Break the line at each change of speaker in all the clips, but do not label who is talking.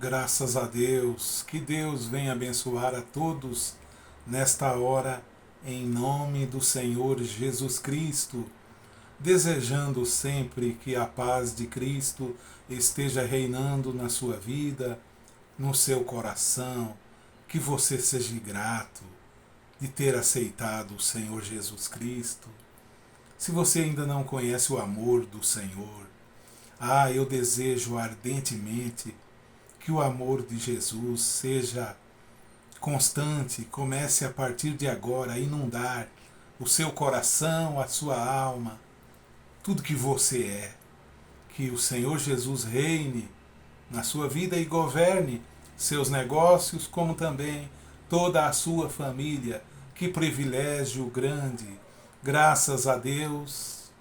Graças a Deus, que Deus venha abençoar a todos nesta hora, em nome do Senhor Jesus Cristo, desejando sempre que a paz de Cristo esteja reinando na sua vida, no seu coração, que você seja grato de ter aceitado o Senhor Jesus Cristo. Se você ainda não conhece o amor do Senhor, eu desejo ardentemente que o amor de Jesus seja constante, comece a partir de agora a inundar o seu coração, a sua alma, tudo que você é. Que o Senhor Jesus reine na sua vida e governe seus negócios, como também toda a sua família. Que privilégio grande! Graças a Deus.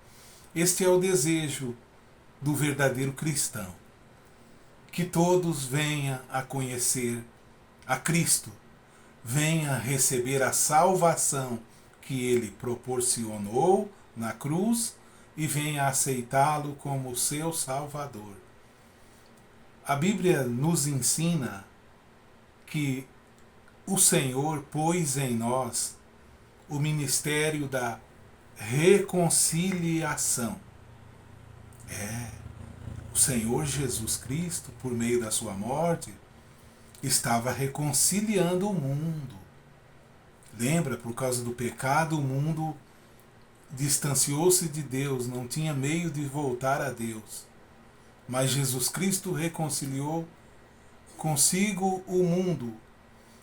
Este é o desejo do verdadeiro cristão. Que todos venham a conhecer a Cristo, venham a receber a salvação que Ele proporcionou na cruz e venham a aceitá-lo como seu Salvador. A Bíblia nos ensina que o Senhor pôs em nós o ministério da reconciliação. O Senhor Jesus Cristo, por meio da sua morte, estava reconciliando o mundo. Lembra, por causa do pecado, o mundo distanciou-se de Deus, não tinha meio de voltar a Deus. Mas Jesus Cristo reconciliou consigo o mundo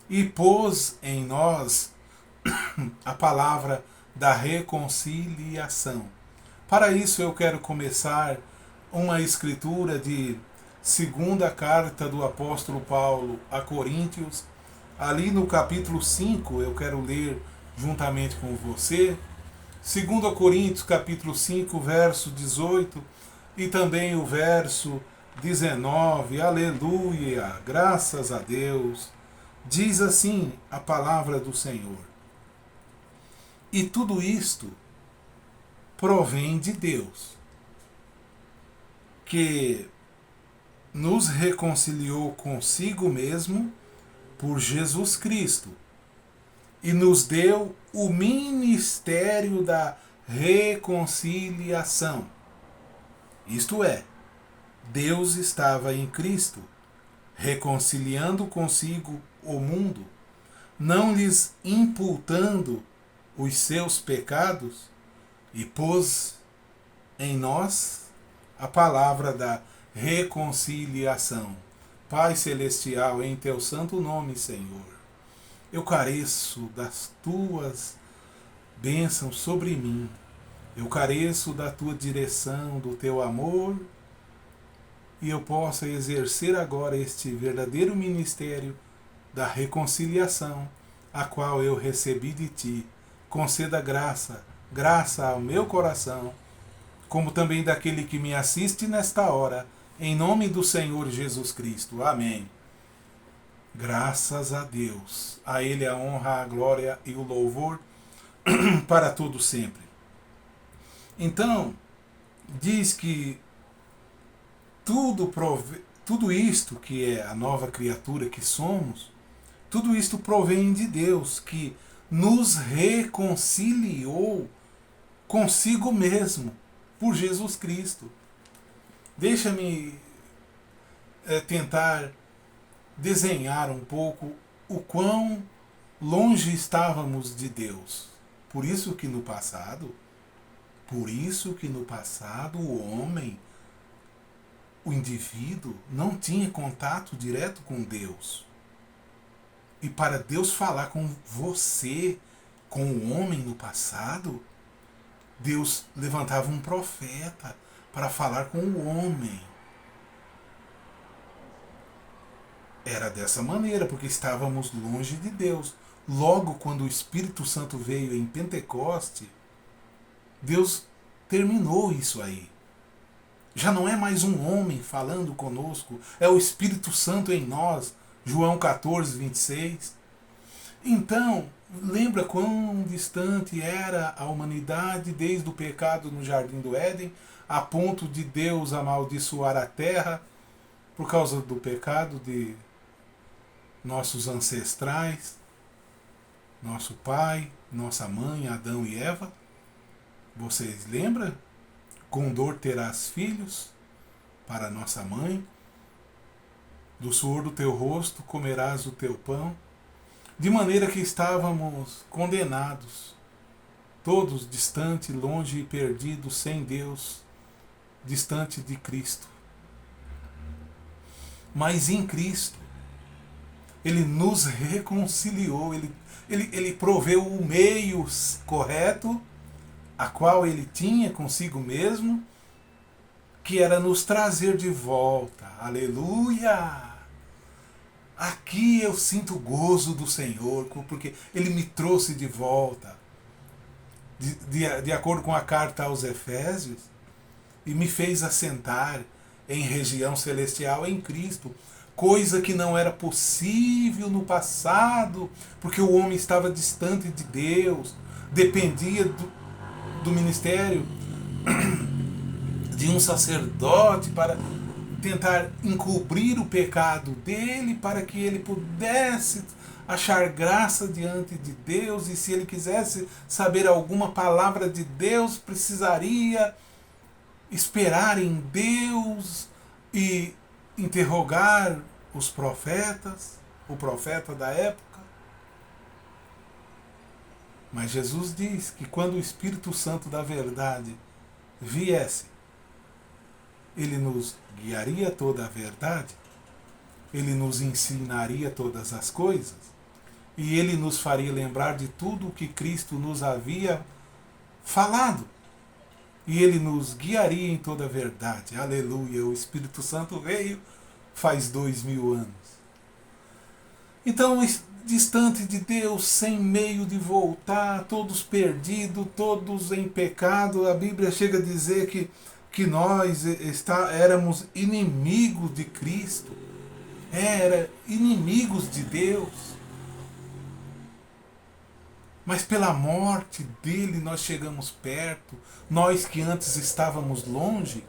e pôs em nós a palavra da reconciliação. Para isso eu quero começar uma escritura de segunda carta do apóstolo Paulo a Coríntios, ali no capítulo 5, eu quero ler juntamente com você, 2 Coríntios capítulo 5, verso 18 e também o verso 19, aleluia, graças a Deus, diz assim a palavra do Senhor: e tudo isto provém de Deus, que nos reconciliou consigo mesmo por Jesus Cristo e nos deu o ministério da reconciliação. Isto é, Deus estava em Cristo, reconciliando consigo o mundo, não lhes imputando os seus pecados, e pôs em nós a palavra da reconciliação. Pai Celestial, em teu santo nome, Senhor, eu careço das tuas bênçãos sobre mim, eu careço da tua direção, do teu amor, e eu possa exercer agora este verdadeiro ministério da reconciliação, a qual eu recebi de ti. Conceda graça ao meu coração, como também daquele que me assiste nesta hora, em nome do Senhor Jesus Cristo. Amém. Graças a Deus. A Ele a honra, a glória e o louvor para todo sempre. Então, diz que tudo isto que é a nova criatura que somos, tudo isto provém de Deus, que nos reconciliou consigo mesmo, por Jesus Cristo. Deixa-me tentar desenhar um pouco o quão longe estávamos de Deus. Por isso que no passado o homem, o indivíduo, não tinha contato direto com Deus. E para Deus falar com você, com o homem no passado, Deus levantava um profeta para falar com o homem. Era dessa maneira, porque estávamos longe de Deus. Logo, quando o Espírito Santo veio em Pentecoste, Deus terminou isso aí. Já não é mais um homem falando conosco, é o Espírito Santo em nós. João 14, 26. Então, lembra quão distante era a humanidade desde o pecado no Jardim do Éden, a ponto de Deus amaldiçoar a terra por causa do pecado de nossos ancestrais, nosso pai, nossa mãe, Adão e Eva. Vocês lembram? Com dor terás filhos, para nossa mãe. Do suor do teu rosto comerás o teu pão. De maneira que estávamos condenados, todos distantes, longe e perdidos, sem Deus, distante de Cristo. Mas em Cristo, Ele nos reconciliou, Ele proveu o meio correto, a qual Ele tinha consigo mesmo, que era nos trazer de volta. Aleluia! Aqui eu sinto o gozo do Senhor, porque Ele me trouxe de volta, de acordo com a carta aos Efésios, e me fez assentar em região celestial em Cristo, coisa que não era possível no passado, porque o homem estava distante de Deus, dependia do ministério de um sacerdote para tentar encobrir o pecado dele, para que ele pudesse achar graça diante de Deus, e se ele quisesse saber alguma palavra de Deus, precisaria esperar em Deus e interrogar os profetas, o profeta da época. Mas Jesus diz que quando o Espírito Santo da verdade viesse, Ele nos guiaria toda a verdade, Ele nos ensinaria todas as coisas, e Ele nos faria lembrar de tudo o que Cristo nos havia falado. E Ele nos guiaria em toda a verdade. Aleluia! O Espírito Santo veio faz 2000 anos. Então, distante de Deus, sem meio de voltar, todos perdidos, todos em pecado, a Bíblia chega a dizer que nós éramos inimigos de Cristo, inimigos de Deus. Mas pela morte dele nós chegamos perto, nós que antes estávamos longe.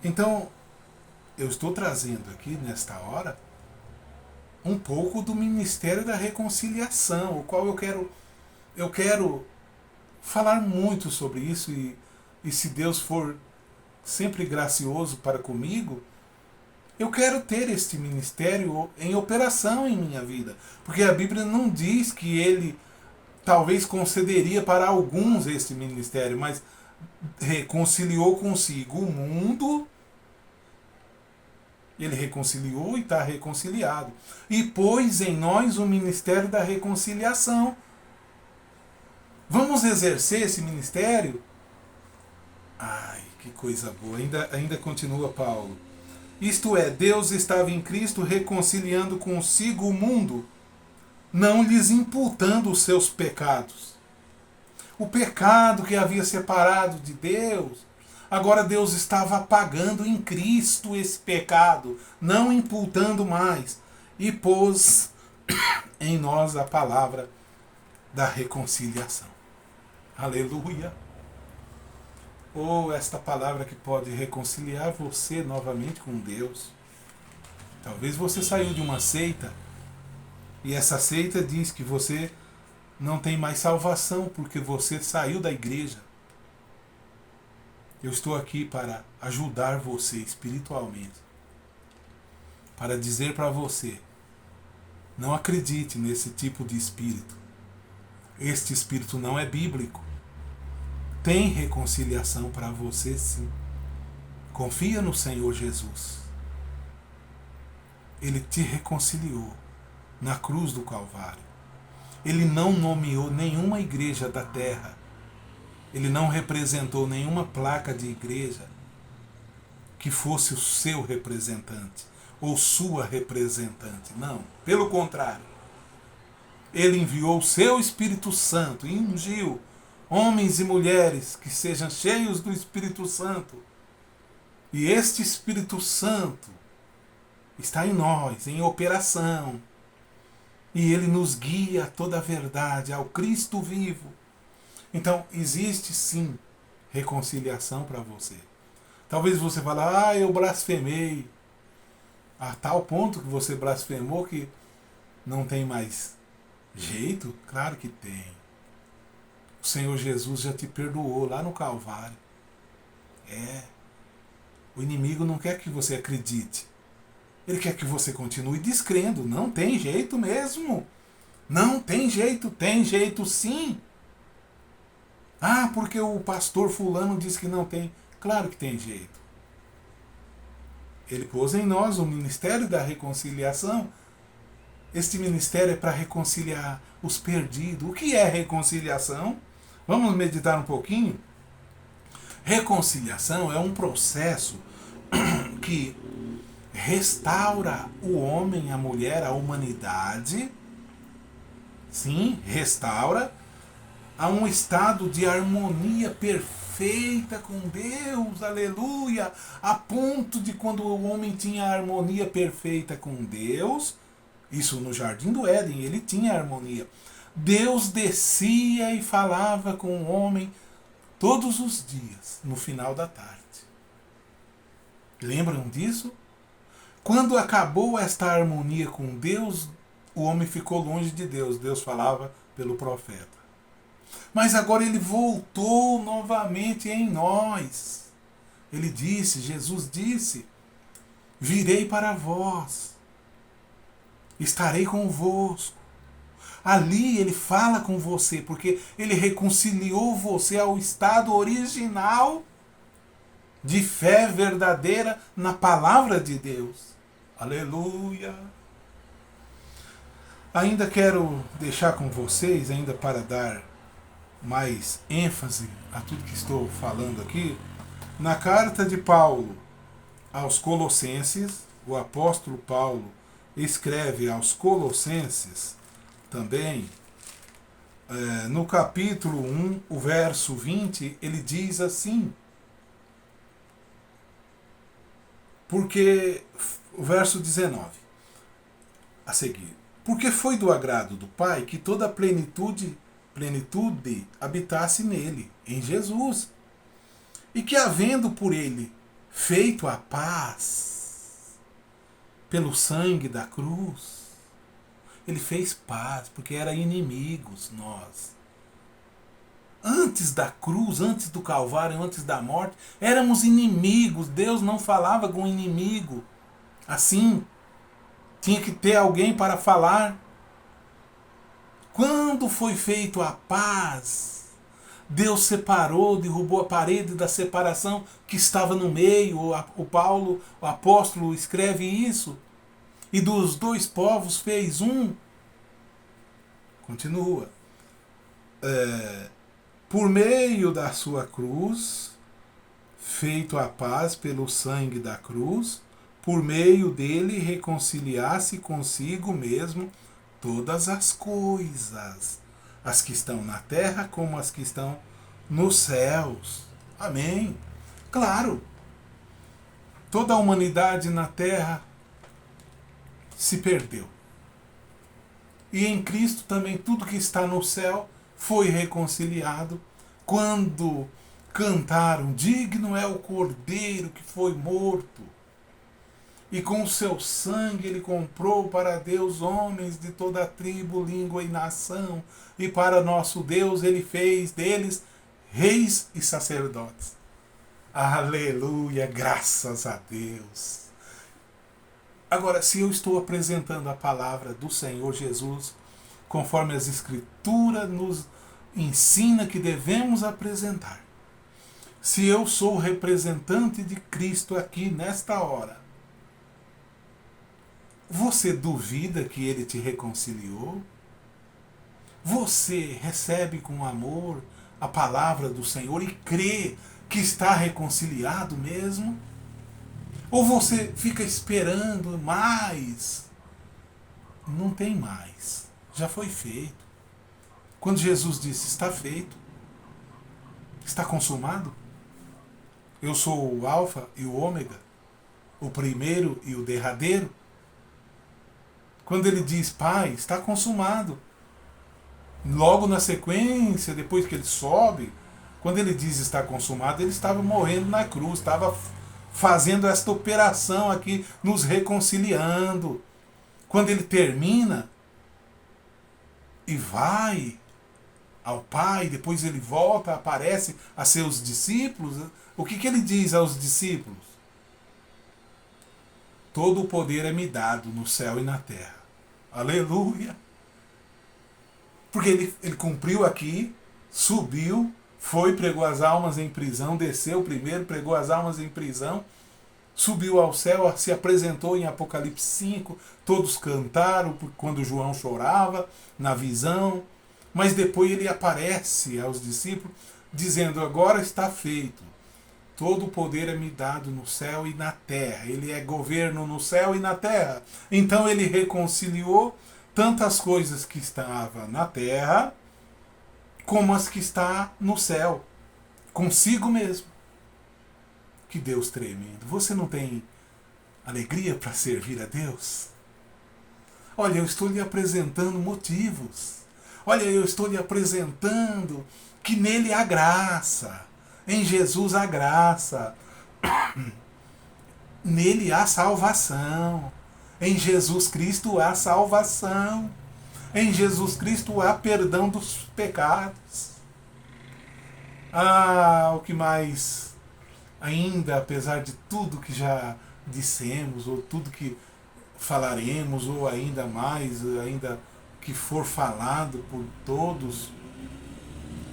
Então, eu estou trazendo aqui nesta hora um pouco do ministério da reconciliação, o qual eu quero falar muito sobre isso, e se Deus for sempre gracioso para comigo, eu quero ter este ministério em operação em minha vida. Porque a Bíblia não diz que Ele talvez concederia para alguns este ministério, mas reconciliou consigo o mundo. Ele reconciliou e está reconciliado. E pôs em nós o ministério da reconciliação. Vamos exercer esse ministério? Ai, que coisa boa. Ainda continua Paulo. Isto é, Deus estava em Cristo reconciliando consigo o mundo, não lhes imputando os seus pecados. O pecado que havia separado de Deus, agora Deus estava apagando em Cristo esse pecado, não imputando mais, e pôs em nós a palavra da reconciliação. Aleluia! Ou esta palavra que pode reconciliar você novamente com Deus. Talvez você saiu de uma seita e essa seita diz que você não tem mais salvação porque você saiu da igreja. Eu estou aqui para ajudar você espiritualmente, para dizer para você: não acredite nesse tipo de espírito. Este espírito não é bíblico. Tem reconciliação para você, sim. Confia no Senhor Jesus. Ele te reconciliou na cruz do Calvário. Ele não nomeou nenhuma igreja da terra. Ele não representou nenhuma placa de igreja que fosse o seu representante ou sua representante. Não, pelo contrário. Ele enviou o seu Espírito Santo e ungiu homens e mulheres que sejam cheios do Espírito Santo. E este Espírito Santo está em nós, em operação. E ele nos guia a toda a verdade, ao Cristo vivo. Então, existe sim reconciliação para você. Talvez você fale, ah, eu blasfemei. A tal ponto que você blasfemou que não tem mais jeito? Claro que tem. O Senhor Jesus já te perdoou lá no Calvário. O inimigo não quer que você acredite. Ele quer que você continue descrendo. Não tem jeito mesmo. Não tem jeito sim. Ah, porque o pastor fulano disse que não tem. Claro que tem jeito. Ele pôs em nós o ministério da reconciliação. Este ministério é para reconciliar os perdidos. O que é reconciliação? Vamos meditar um pouquinho? Reconciliação é um processo que restaura o homem, a mulher, a humanidade. Sim, restaura a um estado de harmonia perfeita com Deus, aleluia, a ponto de quando o homem tinha harmonia perfeita com Deus, isso no Jardim do Éden, ele tinha harmonia. Deus descia e falava com o homem todos os dias, no final da tarde. Lembram disso? Quando acabou esta harmonia com Deus, o homem ficou longe de Deus. Deus falava pelo profeta. Mas agora ele voltou novamente em nós. Ele disse, Jesus disse, virei para vós, estarei convosco. Ali ele fala com você, porque ele reconciliou você ao estado original de fé verdadeira na palavra de Deus. Aleluia! Ainda quero deixar com vocês, ainda para dar mais ênfase a tudo que estou falando aqui, na carta de Paulo aos Colossenses, o apóstolo Paulo escreve aos Colossenses também, no capítulo 1, o verso 20, ele diz assim, porque, o verso 19, a seguir, porque foi do agrado do Pai que toda a plenitude habitasse nele, em Jesus, e que havendo por ele feito a paz pelo sangue da cruz, ele fez paz, porque era inimigos nós. Antes da cruz, antes do Calvário, antes da morte, éramos inimigos. Deus não falava com o inimigo assim. Tinha que ter alguém para falar. Quando foi feito a paz, Deus separou, derrubou a parede da separação que estava no meio. O Paulo, o apóstolo, escreve isso. E dos dois povos fez um. Continua. Por meio da sua cruz, feito a paz pelo sangue da cruz, por meio dele reconciliasse consigo mesmo todas as coisas, as que estão na terra como as que estão nos céus. Amém. Claro, toda a humanidade na terra se perdeu. E em Cristo também tudo que está no céu foi reconciliado quando cantaram, digno é o Cordeiro que foi morto, e com o seu sangue ele comprou para Deus homens de toda a tribo, língua e nação, e para nosso Deus ele fez deles reis e sacerdotes. Aleluia, graças a Deus. Agora, se eu estou apresentando a palavra do Senhor Jesus, conforme as Escrituras nos ensina que devemos apresentar, se eu sou representante de Cristo aqui nesta hora, você duvida que Ele te reconciliou? Você recebe com amor a palavra do Senhor e crê que está reconciliado mesmo? Ou você fica esperando mais? Não tem mais. Já foi feito. Quando Jesus disse, está feito, está consumado, eu sou o alfa e o ômega, o primeiro e o derradeiro. Quando ele diz, Pai, está consumado, logo na sequência, depois que ele sobe, quando ele diz está consumado, ele estava morrendo na cruz, estava fazendo esta operação aqui, nos reconciliando. Quando ele termina e vai ao Pai, depois ele volta, aparece a seus discípulos, o que ele diz aos discípulos? Todo o poder é me dado no céu e na terra. Aleluia! Porque ele cumpriu aqui, subiu, foi, pregou as almas em prisão, desceu primeiro, pregou as almas em prisão, subiu ao céu, se apresentou em Apocalipse 5, todos cantaram quando João chorava, na visão, mas depois ele aparece aos discípulos, dizendo, agora está feito, todo o poder é me dado no céu e na terra, ele é governo no céu e na terra. Então ele reconciliou tantas coisas que estavam na terra, como as que está no céu, consigo mesmo. Que Deus tremendo. Você não tem alegria para servir a Deus? Olha, eu estou lhe apresentando motivos. Olha, eu estou lhe apresentando que nele há graça. Em Jesus há graça. Nele há salvação. Em Jesus Cristo há salvação. Em Jesus Cristo há perdão dos pecados. Ah, o que mais? Ainda, apesar de tudo que já dissemos, ou tudo que falaremos, ou ainda mais, ainda que for falado por todos,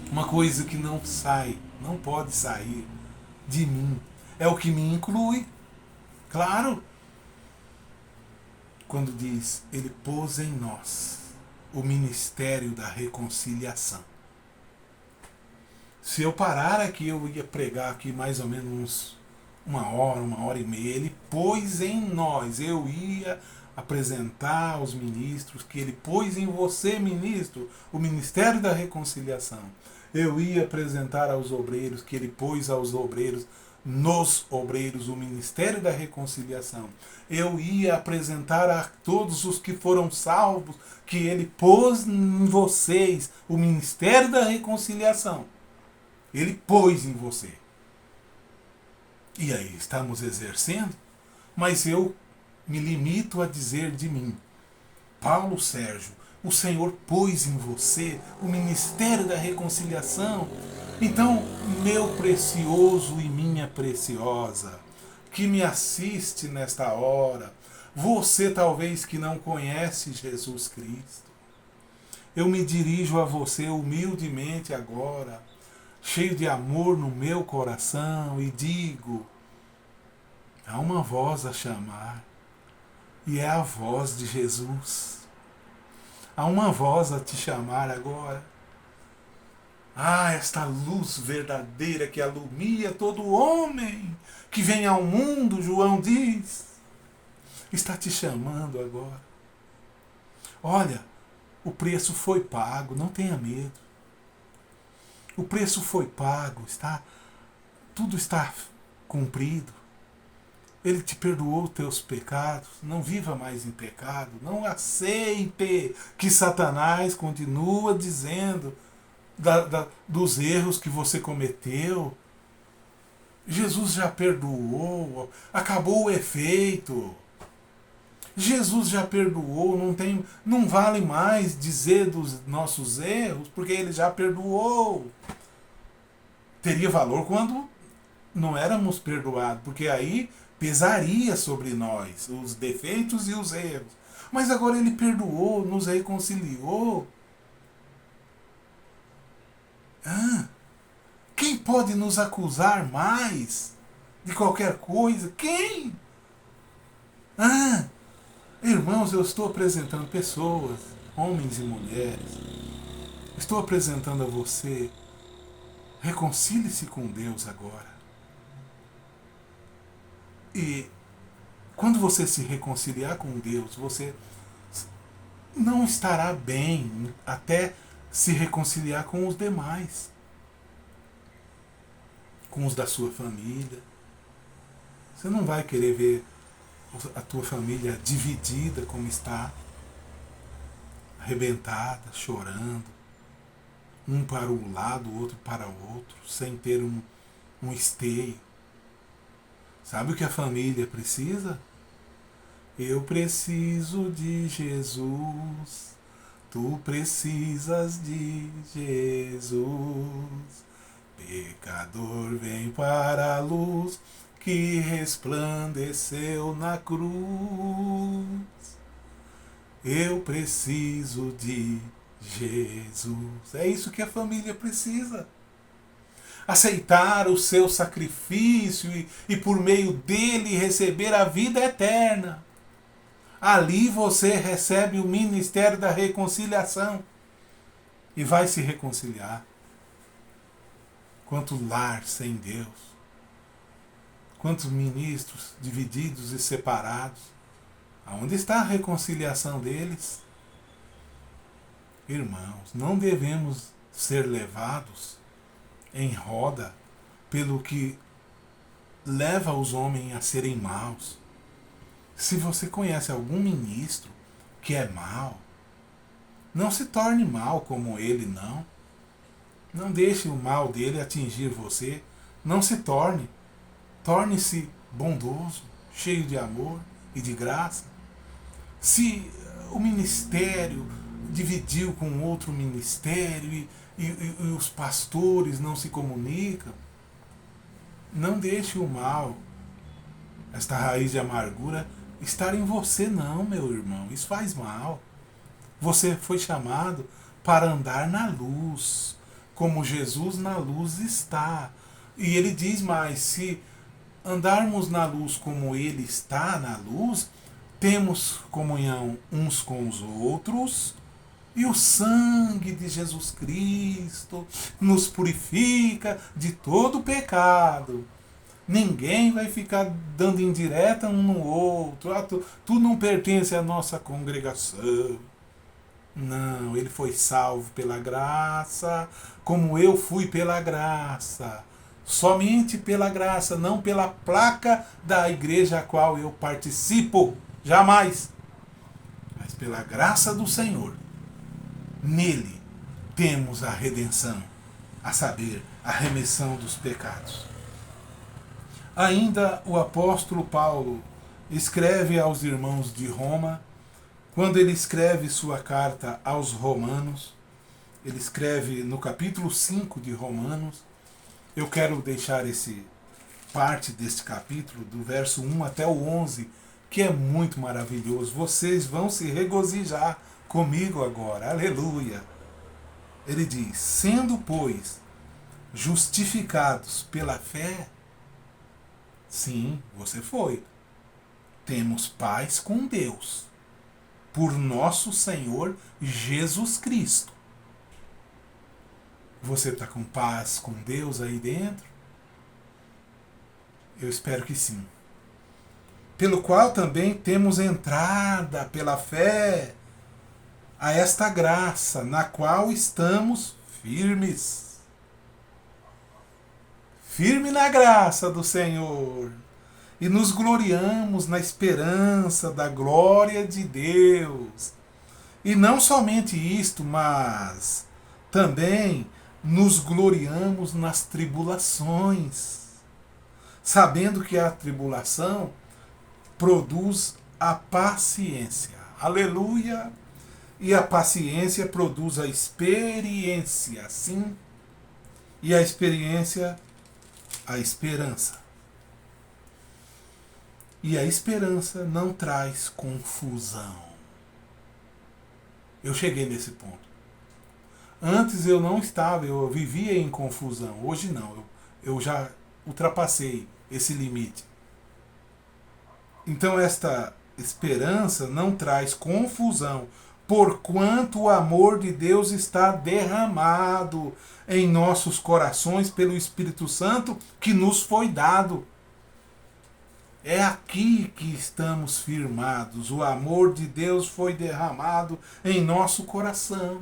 uma coisa que não sai, não pode sair de mim, é o que me inclui. Claro, quando diz, ele pôs em nós o ministério da reconciliação. Se eu parar aqui, eu ia pregar aqui mais ou menos uma hora e meia. Ele pôs em nós, eu ia apresentar aos ministros que ele pôs em você, ministro, o ministério da reconciliação. Eu ia apresentar aos obreiros que ele pôs aos obreiros, nos obreiros, o ministério da reconciliação. Eu ia apresentar a todos os que foram salvos que ele pôs em vocês o ministério da reconciliação. Ele pôs em você. E aí, estamos exercendo? Mas eu me limito a dizer de mim, Paulo Sérgio, o Senhor pôs em você o ministério da reconciliação. Então, meu precioso e minha preciosa, que me assiste nesta hora, você talvez que não conhece Jesus Cristo, eu me dirijo a você humildemente agora, cheio de amor no meu coração, e digo, há uma voz a chamar, e é a voz de Jesus. Há uma voz a te chamar agora. Ah, esta luz verdadeira que alumia todo homem que vem ao mundo, João diz, está te chamando agora. Olha, o preço foi pago, não tenha medo. O preço foi pago, tudo está cumprido. Ele te perdoou os teus pecados, não viva mais em pecado, não aceite que Satanás continua dizendo dos erros que você cometeu. Jesus já perdoou, acabou o efeito. Jesus já perdoou, não vale mais dizer dos nossos erros, porque ele já perdoou. Teria valor quando não éramos perdoados, porque aí pesaria sobre nós os defeitos e os erros. Mas agora ele perdoou, nos reconciliou. Quem pode nos acusar mais de qualquer coisa? Quem? Irmãos, eu estou apresentando pessoas, homens e mulheres. Estou apresentando a você. Reconcilie-se com Deus agora. E quando você se reconciliar com Deus, você não estará bem até se reconciliar com os demais, com os da sua família. Você não vai querer ver a tua família dividida como está, arrebentada, chorando, um para um lado, o outro para o outro, sem ter um esteio. Sabe o que a família precisa? Eu preciso de Jesus. Tu precisas de Jesus. Pecador, vem para a luz que resplandeceu na cruz. Eu preciso de Jesus. É isso que a família precisa. Aceitar o seu sacrifício e por meio dele receber a vida eterna. Ali você recebe o ministério da reconciliação e vai se reconciliar. Quanto lar sem Deus, quantos ministros divididos e separados. Aonde está a reconciliação deles? Irmãos, não devemos ser levados em roda pelo que leva os homens a serem maus. Se você conhece algum ministro que é mau, não se torne mal como ele, não. Não deixe o mal dele atingir você. Não se torne. Torne-se bondoso, cheio de amor e de graça. Se o ministério dividiu com outro ministério e os pastores não se comunicam, não deixe o mal, esta raiz de amargura, estar em você, não, meu irmão. Isso faz mal. Você foi chamado para andar na luz, como Jesus na luz está. E ele diz mais, se andarmos na luz como ele está na luz, temos comunhão uns com os outros, e o sangue de Jesus Cristo nos purifica de todo pecado. Ninguém vai ficar dando indireta um no outro. Ah, tu não pertence à nossa congregação. Não, ele foi salvo pela graça, como eu fui pela graça. Somente pela graça, não pela placa da igreja a qual eu participo. Jamais. Mas pela graça do Senhor. Nele temos a redenção, a saber, a remissão dos pecados. Ainda o apóstolo Paulo escreve aos irmãos de Roma, quando ele escreve sua carta aos Romanos, ele escreve no capítulo 5 de Romanos. Eu quero deixar parte deste capítulo, do verso 1 até o 11, que é muito maravilhoso. Vocês vão se regozijar comigo agora. Aleluia! Ele diz, sendo, pois, justificados pela fé, sim, você foi. Temos paz com Deus, por nosso Senhor Jesus Cristo. Você está com paz com Deus aí dentro? Eu espero que sim. Pelo qual também temos entrada pela fé a esta graça, na qual estamos firmes. Firme na graça do Senhor. E nos gloriamos na esperança da glória de Deus. E não somente isto, mas também nos gloriamos nas tribulações, sabendo que a tribulação produz a paciência. Aleluia! E a paciência produz a experiência, sim. E a experiência, a esperança. E a esperança não traz confusão. Eu cheguei nesse ponto. Antes eu não estava, eu vivia em confusão. Hoje não, eu já ultrapassei esse limite. Então esta esperança não traz confusão, porquanto o amor de Deus está derramado em nossos corações pelo Espírito Santo que nos foi dado. É aqui que estamos firmados. O amor de Deus foi derramado em nosso coração.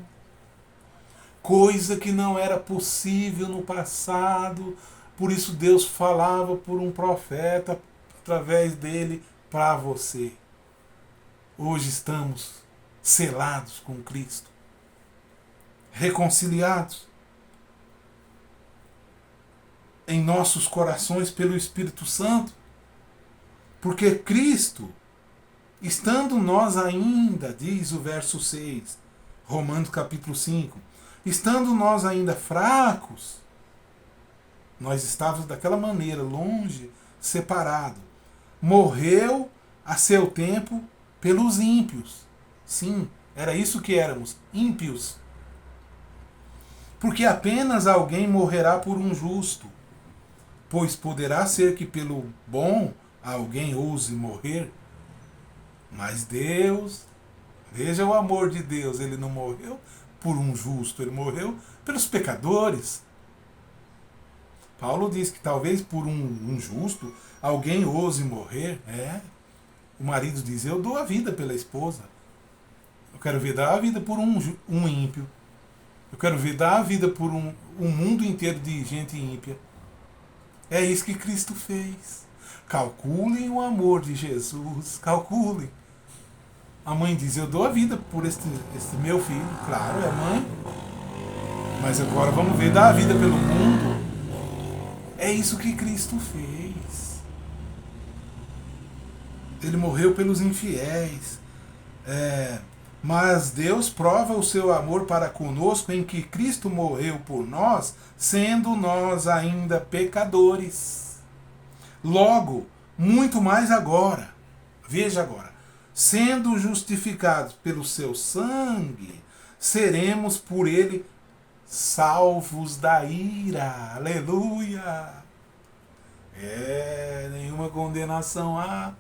Coisa que não era possível no passado. Por isso Deus falava por um profeta, através dele, para você. Hoje estamos selados com Cristo. Reconciliados em nossos corações pelo Espírito Santo. Porque Cristo, estando nós ainda, diz o verso 6, Romanos capítulo 5, estando nós ainda fracos, nós estávamos daquela maneira, longe, separado. Morreu a seu tempo pelos ímpios. Sim, era isso que éramos, ímpios. Porque apenas alguém morrerá por um justo, pois poderá ser que pelo bom alguém ouse morrer. Mas Deus, veja o amor de Deus, ele não morreu por um justo, ele morreu pelos pecadores. Paulo diz que talvez por um justo alguém ouse morrer. O marido diz, eu dou a vida pela esposa. Eu quero ver dar a vida por um ímpio. Eu quero ver dar a vida por um mundo inteiro de gente ímpia. É isso que Cristo fez. Calculem o amor de Jesus. Calculem. A mãe diz, eu dou a vida por este meu filho. Claro, é mãe. Mas agora vamos ver dar a vida pelo mundo. É isso que Cristo fez. Ele morreu pelos infiéis. Mas Deus prova o seu amor para conosco em que Cristo morreu por nós, sendo nós ainda pecadores. Logo, muito mais agora, veja agora, sendo justificados pelo seu sangue, seremos por ele salvos da ira. Aleluia! Nenhuma condenação há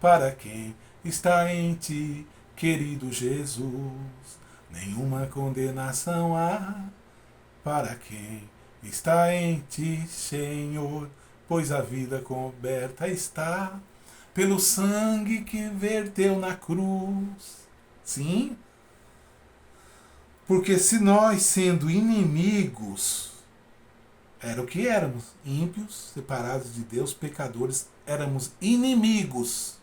para quem está em ti, querido Jesus. Nenhuma condenação há para quem está em ti, Senhor, pois a vida coberta está pelo sangue que verteu na cruz. Sim, porque se nós, sendo inimigos, era o que éramos, ímpios, separados de Deus, pecadores, éramos inimigos,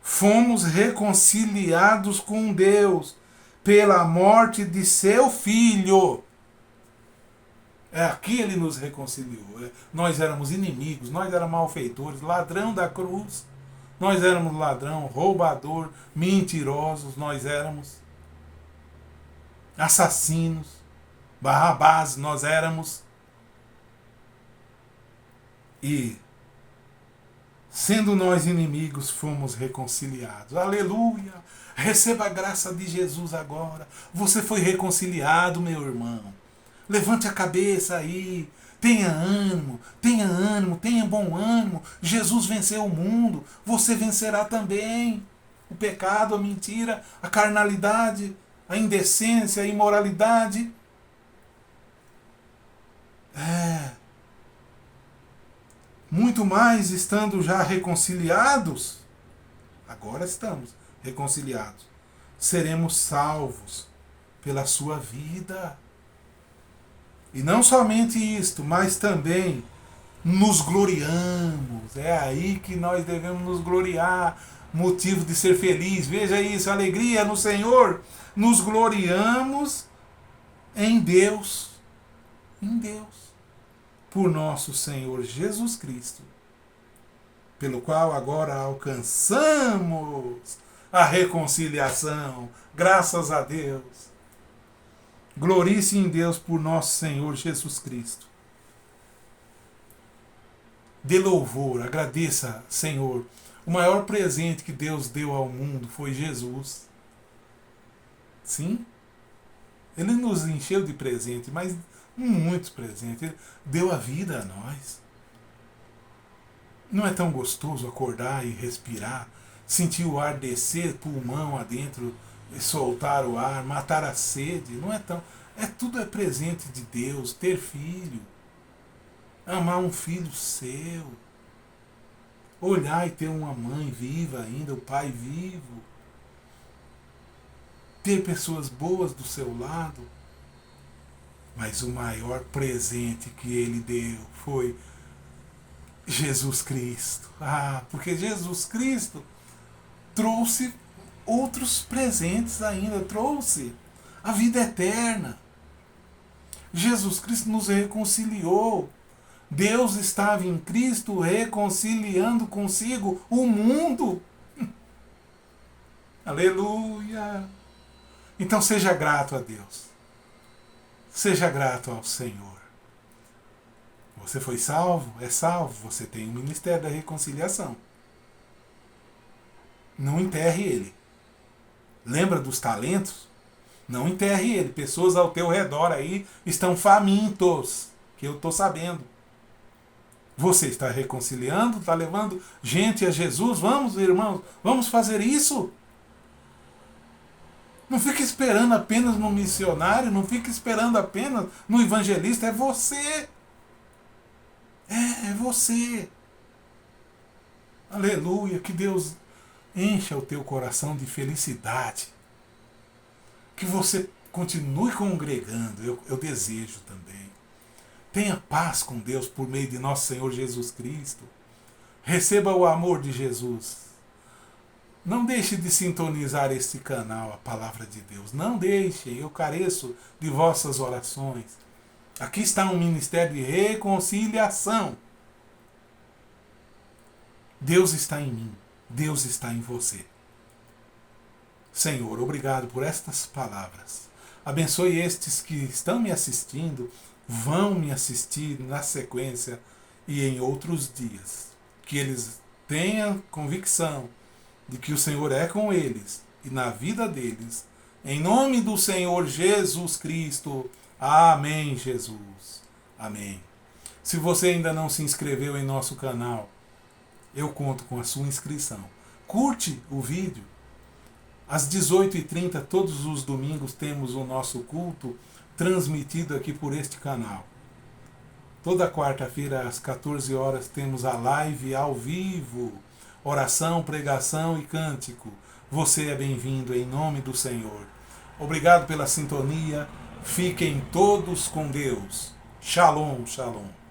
fomos reconciliados com Deus pela morte de seu Filho. Aqui ele nos reconciliou. Nós éramos inimigos, nós éramos malfeitores, ladrão da cruz. Nós éramos ladrão, roubador, mentirosos, nós éramos assassinos, Barrabás, nós éramos. E, sendo nós inimigos, fomos reconciliados. Aleluia! Receba a graça de Jesus agora. Você foi reconciliado, meu irmão. Levante a cabeça aí. Tenha ânimo, tenha bom ânimo. Jesus venceu o mundo. Você vencerá também. O pecado, a mentira, a carnalidade, a indecência, a imoralidade. Muito mais estando já reconciliados. Agora estamos reconciliados. Seremos salvos pela sua vida. E não somente isto, mas também nos gloriamos. É aí que nós devemos nos gloriar. Motivo de ser feliz. Veja isso, alegria no Senhor. Nos gloriamos em Deus. Em Deus. Por nosso Senhor Jesus Cristo. Pelo qual agora alcançamos a reconciliação. Graças a Deus. Glorie-se em Deus por nosso Senhor Jesus Cristo. Dê louvor, agradeça, Senhor. O maior presente que Deus deu ao mundo foi Jesus. Sim, Ele nos encheu de presente, mas muitos presentes. Ele deu a vida a nós. Não é tão gostoso acordar e respirar, sentir o ar descer, pulmão adentro, soltar o ar, matar a sede? Não é tão. Tudo é presente de Deus. Ter filho, amar um filho seu, olhar e ter uma mãe viva ainda, o pai vivo, ter pessoas boas do seu lado. Mas o maior presente que Ele deu foi Jesus Cristo. Porque Jesus Cristo trouxe outros presentes ainda, trouxe a vida eterna. Jesus Cristo nos reconciliou. Deus estava em Cristo reconciliando consigo o mundo. Aleluia! Então seja grato a Deus. Seja grato ao Senhor. Você foi salvo? É salvo. Você tem o ministério da reconciliação. Não enterre ele. Lembra dos talentos? Não enterre ele. Pessoas ao teu redor aí estão famintos, que eu estou sabendo. Você está reconciliando, está levando gente a Jesus? Vamos, irmãos, vamos fazer isso. Não fique esperando apenas no missionário, não fique esperando apenas no evangelista, é você. É você. Aleluia, que Deus encha o teu coração de felicidade. Que você continue congregando, eu desejo também. Tenha paz com Deus por meio de nosso Senhor Jesus Cristo. Receba o amor de Jesus. Não deixe de sintonizar este canal, a Palavra de Deus. Não deixe, eu careço de vossas orações. Aqui está um ministério de reconciliação. Deus está em mim, Deus está em você. Senhor, obrigado por estas palavras. Abençoe estes que estão me assistindo, vão me assistir na sequência e em outros dias. Que eles tenham convicção de que o Senhor é com eles e na vida deles. Em nome do Senhor Jesus Cristo. Amém, Jesus. Amém. Se você ainda não se inscreveu em nosso canal, eu conto com a sua inscrição. Curte o vídeo. Às 18h30, todos os domingos, temos o nosso culto transmitido aqui por este canal. Toda quarta-feira, às 14 horas, temos a live ao vivo. Oração, pregação e cântico. Você é bem-vindo em nome do Senhor. Obrigado pela sintonia. Fiquem todos com Deus. Shalom, shalom.